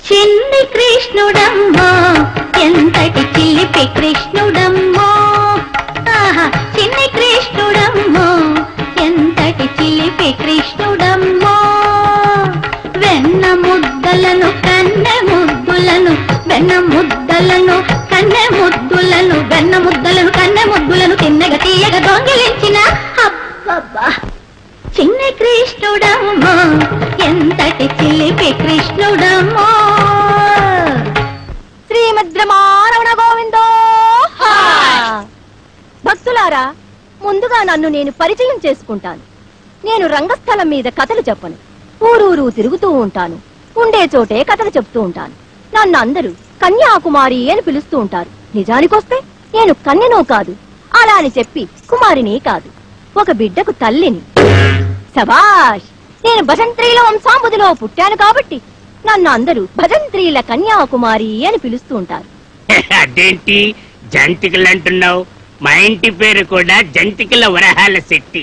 చిన్ని కృష్ణుడమ్మో ఎంతటి చిలిపి కృష్ణుడమ్మో, చిన్ని కృష్ణుడమ్మో ఎంతటి చిలిపి కృష్ణుడమ్మో, వెన్న ముద్దలను కన్నె ముద్దులను, వెన్న ముద్దలను కన్నె ముద్దులను, వెన్న ముద్దలను కన్నె ముద్దులను తిన్నగా తీయగా దొంగిలించిన అబ్బబ్బా చిన్ని కృష్ణుడమ్మో ఎంతటి చిలిపి కృష్ణుడమ్మో. శ్రీమద్రమారమణ గోవిందో. భక్తులారా, ముందుగా నన్ను నేను పరిచయం చేసుకుంటాను. నేను రంగస్థలం మీద కథలు చెప్పను, ఊరూరు తిరుగుతూ ఉంటాను, ఉండే చోటే కథలు చెప్తూ ఉంటాను. నన్ను అందరూ కన్యాకుమారి అని పిలుస్తూ ఉంటారు. నిజానికొస్తే నేను కన్యను కాదు, అలా అని చెప్పి కుమారిని కాదు, ఒక బిడ్డకు తల్లిని. సబాష్! నేను భజంత్రీల వంశాంబుదిలో పుట్టాను కాబట్టి నన్ను అందరూ భజంత్రీల కన్యాకుమారి అని పిలుస్తూ ఉంటారు. అదేంటి జంతికలు అంటున్నావు? మా ఇంటి పేరు కూడా జంతికల వరహాల శెట్టి.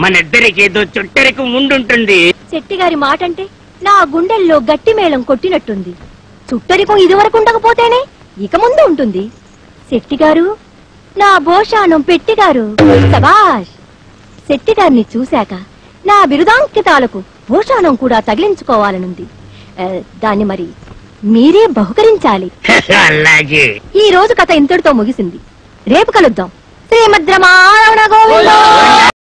మనిద్దరికి ఏదో చుట్టరికి ఉండుంటుంది. శెట్టి గారి మాట అంటే నా గుండెల్లో గట్టి మేళం కొట్టినట్టుంది. చుట్టరికం ఇదివరకు ఉండకపోతేనే ఇక ముందు ఉంటుంది. శెట్టి గారు, నా భోషానం పెట్టిగారు. సబాష్! శెట్టి గారిని చూశాక నా బిరుదాంకితాలకు భూషాణం కూడా తగిలించుకోవాలనుంది. దాన్ని మరి మీరే బహుకరించాలి. అలాగే. ఈ రోజు కథ ఇంతటితో ముగిసింది. రేపు కలుద్దాం. శ్రీమద్రమారమణ గోవిందో.